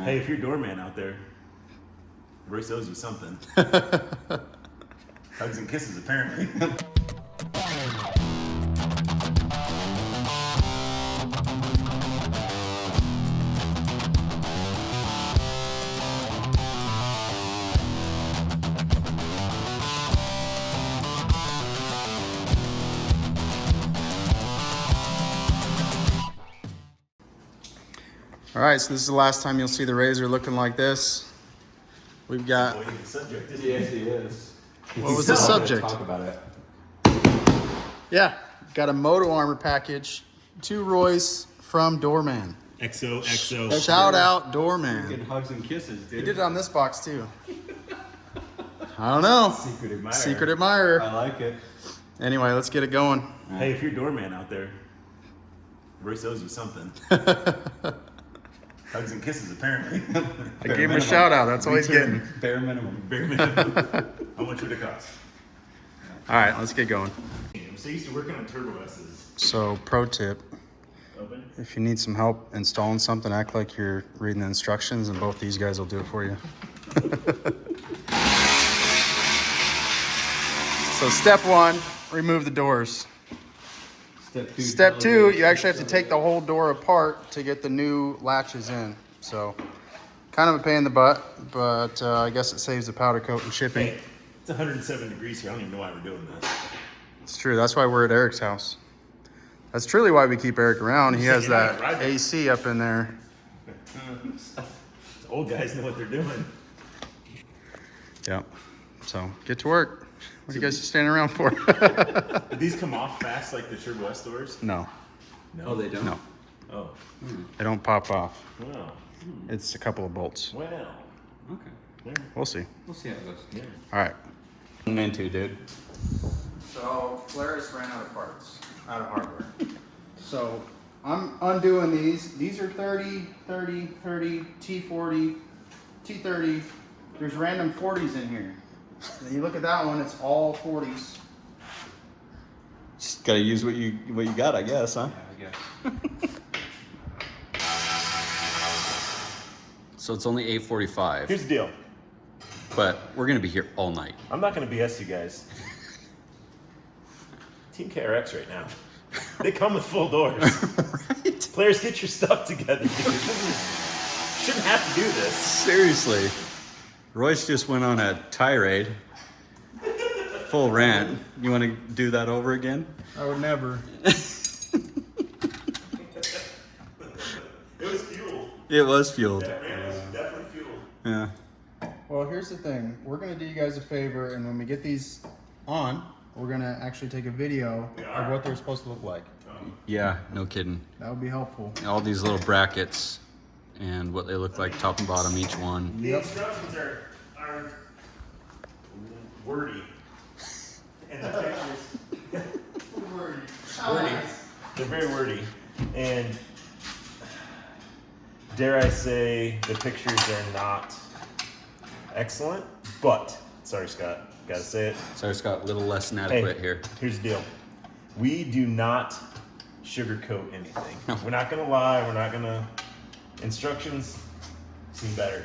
man. Hey, if you're doorman out there, Royce owes you something. Hugs and kisses, apparently. All right, so this is the last time you'll see the RZR looking like this. We've got. Boy, the subject, isn't Yes, he? he is. What was the subject? Talk about it. Yeah, got a Moto armor package to Royce from Doorman. XO. Shout out Doorman. Getting hugs and kisses, dude. He did it on this box too. I don't know. Secret admirer. Secret admirer. I like it. Anyway, let's get it going. Hey, if you're doorman out there, Royce owes you something. Hugs and kisses, apparently. I gave him a shout out. That's all he's getting. Bare minimum. Bare minimum. How much would it cost? All right, let's get going. I'm so used to working on Turbo S's. So, pro tip. Open. If you need some help installing something, act like you're reading the instructions and both these guys will do it for you. So step one, remove the doors. Step two, you actually have to take the whole door apart to get the new latches in. So kind of a pain in the butt, but I guess it saves the powder coat and shipping. Hey, it's 107 degrees here. I don't even know why we're doing this. It's true. That's why we're at Eric's house. That's truly why we keep Eric around. He has that AC up in there. Old guys know what they're doing. Yep. So get to work. What are you guys standing around for? Did these come off fast like the Turbo S doors? No. No. Oh, they don't? No. Oh. They don't pop off. Wow. It's a couple of bolts. Well. Okay. Yeah. We'll see. We'll see how it goes. Yeah. All right. I'm into, dude. So Polaris ran out of parts, out of hardware. So I'm undoing these. These are 30, 30, 30, T40, T30. There's random 40s in here. And you look at that one, it's all 40s. Just gotta use what you got, I guess, huh? Yeah, I guess. So it's only 8:45, Here's the deal. but we're gonna be here all night. I'm not going to BS you guys. Team KRX right now. They come with full doors. Right? Players, get your stuff together, dude. Shouldn't have to do this. Seriously. Royce just went on a tirade. Full rant. You want to do that over again? I would never. It was fuel. It was fueled. That ram was definitely fuel. Yeah. Well, here's the thing. We're going to do you guys a favor, and when we get these on, we're going to actually take a video of what they're supposed to look like. Yeah, no kidding. That would be helpful. All these little brackets and what they look like top and bottom each one. The instructions are wordy. And the pictures. Wordy. Wordy. They're very wordy. And dare I say, the pictures are not excellent, but, sorry Scott, gotta say it. Sorry, Scott, a little less than Hey, adequate here. here's the deal. We do not sugarcoat anything. We're not gonna lie, we're not gonna, instructions seem better.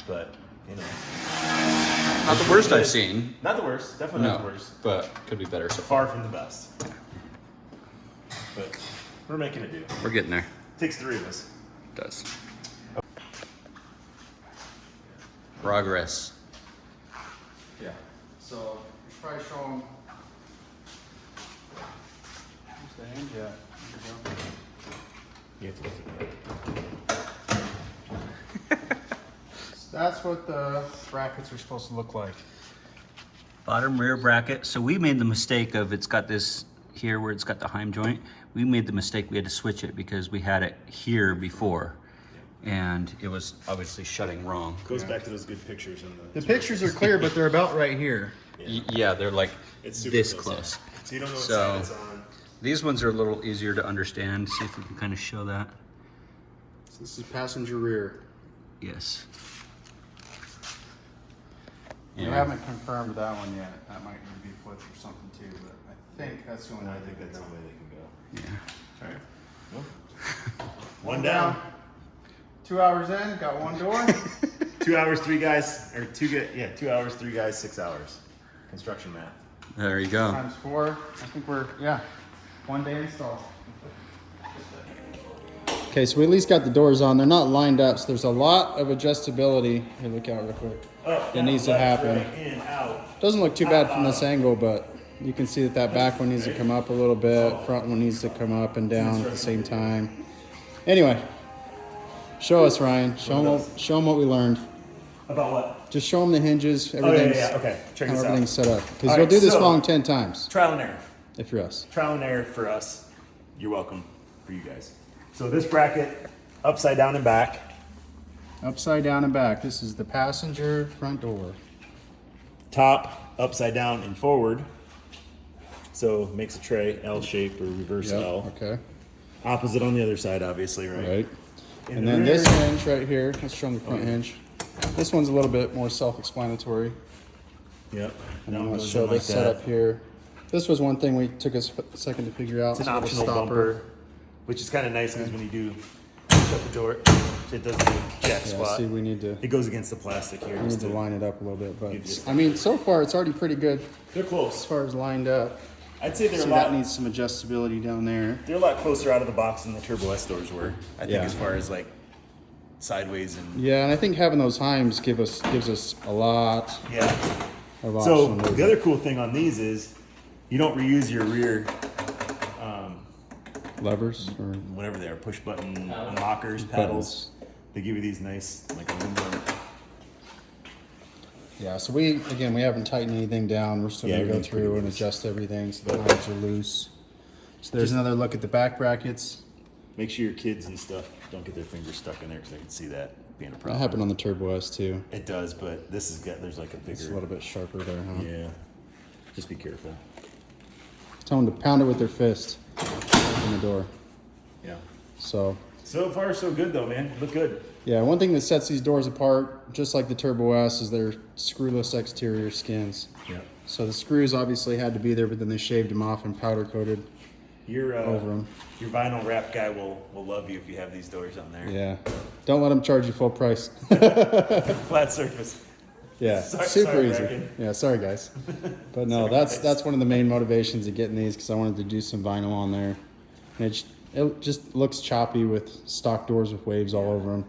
But, you know. Not the worst I've seen. Not the worst, definitely not the No, worst. but could be better. So Far from the best. But we're making it do. we're getting there. Takes three of us. It does. Progress. Yeah. So you should probably show them. Where's the hand jack? You have to look at that. So that's what the brackets are supposed to look like. Bottom rear bracket. So we made the mistake of, it's got this here where it's got the Heim joint. We made the mistake, we had to switch it because we had it here before. And it was obviously shutting wrong. Goes back to those good pictures in The pictures are clear, but they're about right here. Yeah, they're like It's super this close. close. So you don't know what So- side it's on. These ones are a little easier to understand. See if we can kind of show that. So this is passenger rear. Yes. We haven't confirmed that one yet. That might need to be flipped or something too, but I think that's the only way I think that's the way they can go. Yeah. All right. Well, one down. 2 hours in, got one door. 2 hours, 3 guys, or 2 hours, 3 guys, 6 hours. Construction math. There you go. Times 4. I think we're, yeah, 1 day install. Okay, so we at least got the doors on. They're not lined up, so there's a lot of adjustability. Here, look out real quick. Up, It needs to left, happen. Right, in, out. Doesn't look too bad from this angle, but you can see that that back one needs to come up a little bit. Front one needs to come up and down at the same time. Anyway, show us, Ryan. Show them what we learned. About what? Just show them the hinges. Oh, Everything's, yeah. Okay, check how this everything's out. set up. Because All you'll right, do this so- wrong 10 times Trial and error. if you're us. Trial and error for us. You're welcome for you guys. So this bracket, upside down and back. Upside down and back. This is the passenger front door. Top, upside down and forward. So makes a tray, L shape or reverse Yep, L. okay. Opposite on the other side, obviously, right? Right. In And the then rear- this hinge right here, let's show them the front hinge. This one's a little bit more self-explanatory. Yep. And That then one let's goes show in like this setup that. here. This was one thing we took us a second to figure out. It's an a little optional bumper, which is kind of nice because when you do shut the door, it doesn't do jack Yeah, squat. see, we need to It goes against the plastic here. we Just need to to, line it up a little bit. You But just- I mean, so far it's already pretty good they're as close. far as lined up. I'd say they're See, a lot. that needs some adjustability down there. They're a lot closer out of the box than the Turbo S doors were. I think Yeah. as far as like sideways and Yeah, and I think having those Heims gives us a lot yeah. of options. So the other cool thing on these is you don't reuse your rear levers or whatever they are, push button unlockers, paddles. They give you these nice like aluminum. yeah. So we haven't tightened anything down. We're still Yeah, gonna go everything's pretty through and loose. adjust everything so the lines are loose. So there's another look at the back brackets. Make sure your kids and stuff don't get their fingers stuck in there because I can see that being a That problem. happened on the Turbo S too. It does, but this is got there's like a It's a bigger. little bit sharper there, huh? Yeah. Just be careful. Tell them to pound it with their fist. Open the door. Yeah. So So far, so good though, man. Look good. yeah, one thing that sets these doors apart, just like the Turbo S, is their screwless exterior skins. Yeah. So the screws obviously had to be there, but then they shaved them off and powder coated Your over them. your vinyl wrap guy will love you if you have these doors on there. Yeah. Don't let them charge you full price. Flat surface. Yeah, Sorry- super sorry, easy. Bracken. Yeah, sorry guys. But no, Sorry, that's guys. that's one of the main motivations of getting these because I wanted to do some vinyl on there. And it just looks choppy with stock doors with waves all over them.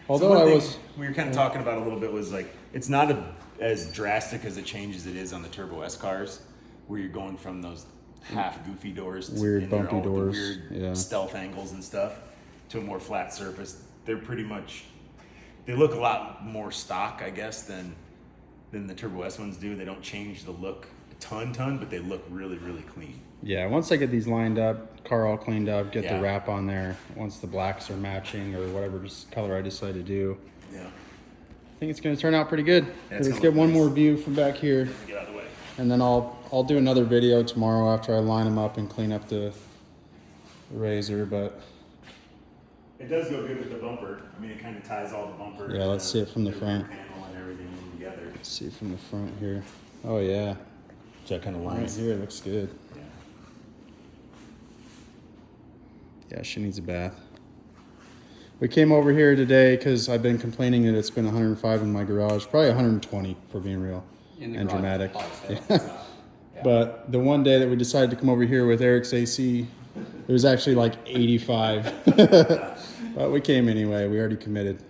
Although one I thing was we were kind of talking about a little bit was like it's not as drastic as a change as it is on the Turbo S cars, where you're going from those half goofy doors, Weird and they're bumpy all with the doors, weird yeah. stealth angles and stuff, to a more flat surface. They're pretty much they look a lot more stock, I guess, than the Turbo S ones do. They don't change the look a ton, but they look really, really clean. yeah, once I get these lined up, car all cleaned up, get Yeah. the wrap on there, once the blacks are matching or whatever color I decide to do, Yeah. I think it's gonna turn out pretty good. Yeah, it's Let's gonna get look one nice. more view from back here. Get out of the way. And then I'll do another video tomorrow after I line them up and clean up the razor, but It does go good with the bumper. I mean, it kind of ties all the bumper. Yeah, let's see it from the rear front. panel and everything in together. let's see from the front here. Oh yeah, So that kind of right lines. here it looks good. Yeah. Yeah, she needs a bath. We came over here today because I've been complaining that it's been 105 in my garage, probably 120 for being real and dramatic. Yeah. But the one day that we decided to come over here with Eric's AC, it was actually like 85. But we came anyway. We already committed.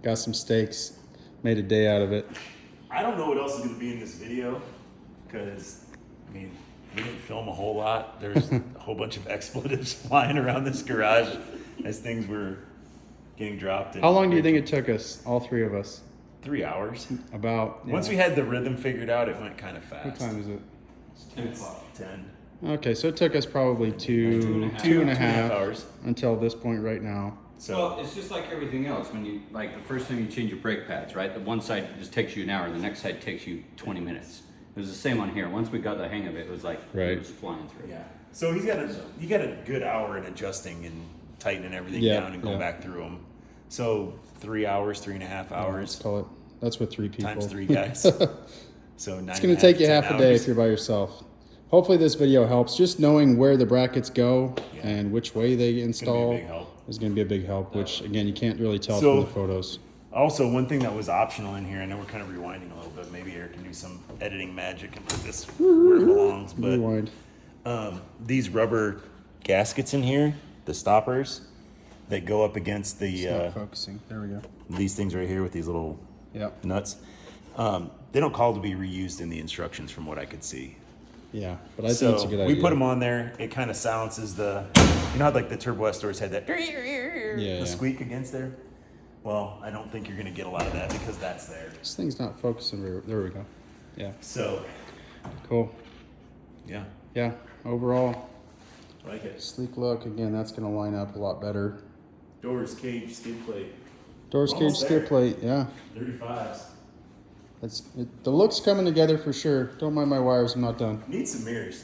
Got some steaks, made a day out of it. I don't know what else is going to be in this video because, I mean, we didn't film a whole lot. There's a whole bunch of expletives flying around this garage as things were getting dropped. How long do you think it took us, all three of us? 3 hours. About. Once we had the rhythm figured out, it went kind of fast. What time is it? It's 10. Okay, so it took us probably two and a half hours. until this point right now. So Well, it's just like everything else. When you, like the first time you change your brake pads, right? The one side just takes you an hour, and the next side takes you 20 minutes. It was the same on here. Once we got the hang of it, it was like Right. it was flying through. yeah. So you got a good hour in adjusting and tightening everything Yeah, down and going yeah. back through them. So 3 hours, 3.5 hours Call it. That's with three people. times 3 guys. So 9. It's going to take you half a day if you're by yourself. Hopefully this video helps. Just knowing where the brackets go Yeah. and which way they It's gonna be a install big help. is going to be a big help, which again, you can't really tell So- from the photos. Also, one thing that was optional in here, I know we're kind of rewinding a little bit. Maybe Eric can do some editing magic and put this where it belongs. But Rewind. these rubber gaskets in here, the stoppers, that go up against It's not the focusing. There we go. these things right here with these little Yep. nuts. They don't call to be reused in the instructions, from what I could see. Yeah, but I think it's a good we idea. put them on there. It kind of silences the, you know how like the Turbo S stores had that yeah. squeak against there. Well, I don't think you're gonna get a lot of that because that's there. This thing's not focusing. There we go. Yeah, So, cool. yeah, Yeah, overall, I like it. sleek look. Again, that's going to line up a lot better. Doors, cage, skid plate, Doors, cage, Almost skid there. plate. Yeah, 35s. the look's coming together for sure. Don't mind my wires. I'm not done. Need some mirrors.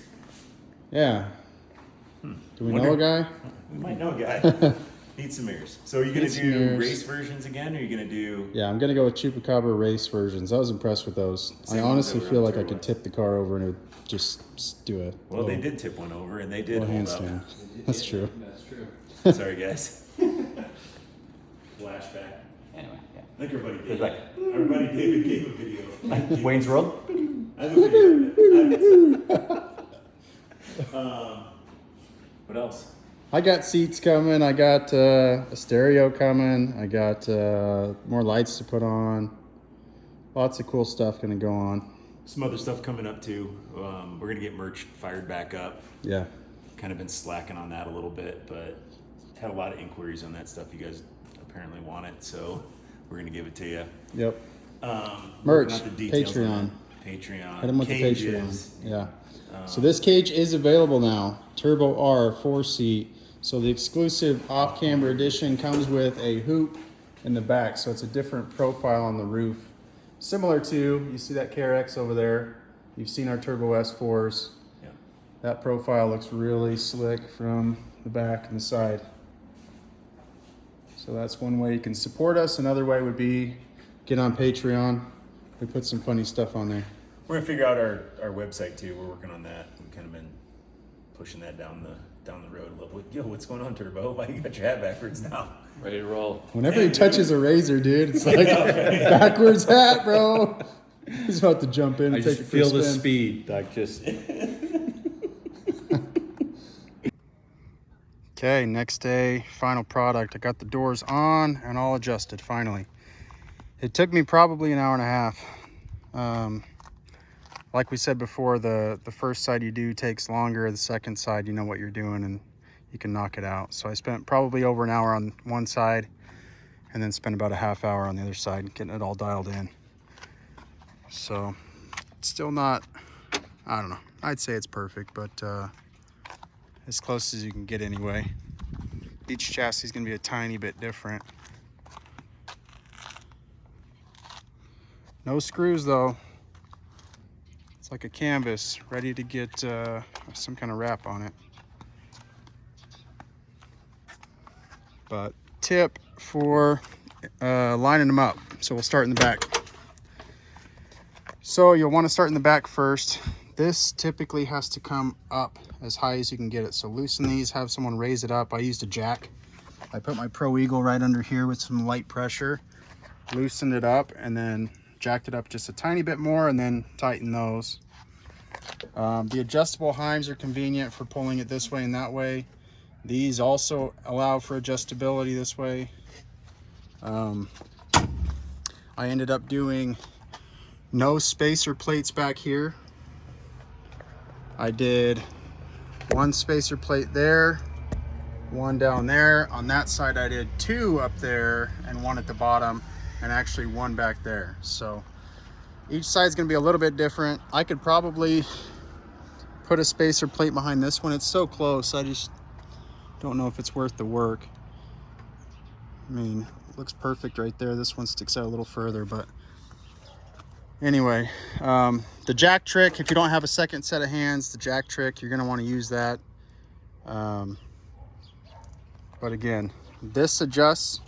Yeah. Do we know a Wonder- guy? We might know a guy. Need some mirrors. So are you gonna Need some do mirrors. race versions again, or are you gonna do? Yeah, I'm gonna go with Chupacabra race versions. I was impressed with those. Same I ones honestly that were feel on like I Turbo could S. tip the car over and it would just do a Well, they little- did tip one over, and they did little hold up. handstand. That's true. That's true. Sorry, guys. Flashback. Anyway, yeah. I think everybody did. Like- Everybody David gave a video. Wayne's World? I have a video. What else? I got seats coming. I got a stereo coming. I got more lights to put on. Lots of cool stuff gonna go on. Some other stuff coming up too. We're gonna get merch fired back up. Yeah. Kind of been slacking on that a little bit, but had a lot of inquiries on that stuff. You guys apparently want it, so we're gonna give it to you. Yep. Merch, Merch, Patreon. Patreon. Hit 'em with Cages. the Patreon. Yeah. So this cage is available now. Turbo R 4-seat. So the exclusive off-camber edition comes with a hoop in the back. So it's a different profile on the roof. Similar to, you see that KRX over there. You've seen our Turbo S4s. Yeah. That profile looks really slick from the back and the side. So that's one way you can support us. Another way would be get on Patreon. We put some funny stuff on there. We're gonna figure out our website too. We're working on that. We've kind of been pushing that down the road a little bit. Yo, what's going on, Turbo? Why you got your hat backwards now? Ready to roll. Whenever he touches a razor, dude, it's like backwards hat, bro. He's about to jump in and I take just it for a feel the spin. speed. Like just. Okay, next day, final product. I got the doors on and all adjusted finally. It took me probably an hour and a half. Like we said before, the first side you do takes longer. The second side, you know what you're doing and you can knock it out. So I spent probably over an hour on one side and then spent about a half hour on the other side getting it all dialed in. So it's still not, I don't know. I'd say it's perfect, but as close as you can get anyway. Each chassis is going to be a tiny bit different. No screws though. It's like a canvas ready to get some kind of wrap on it. But tip for lining them up. So we'll start in the back. So you'll want to start in the back first. This typically has to come up as high as you can get it. So loosen these, have someone raise it up. I used a jack. I put my Pro Eagle right under here with some light pressure, loosened it up, and then jacked it up just a tiny bit more and then tighten those. The adjustable heims are convenient for pulling it this way and that way. These also allow for adjustability this way. I ended up doing no spacer plates back here. I did one spacer plate there, one down there. On that side I did two up there and one at the bottom, and actually one back there. So each side's gonna be a little bit different. I could probably put a spacer plate behind this one. It's so close, I just don't know if it's worth the work. I mean, it looks perfect right there. This one sticks out a little further, but anyway, the jack trick, if you don't have a second set of hands, the jack trick, you're gonna wanna use that. But again, this adjusts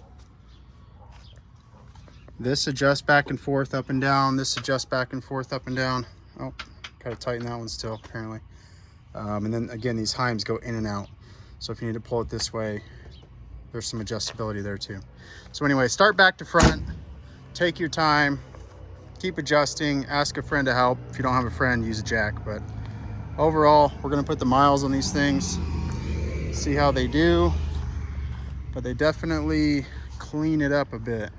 back and forth, up and down. This adjusts back and forth, up and down. Oh, gotta tighten that one still, apparently. And then again, these heims go in and out. So if you need to pull it this way, there's some adjustability there too. So anyway, start back to front, take your time, keep adjusting, ask a friend to help. If you don't have a friend, use a jack. But overall, we're gonna put the miles on these things, see how they do. But they definitely clean it up a bit.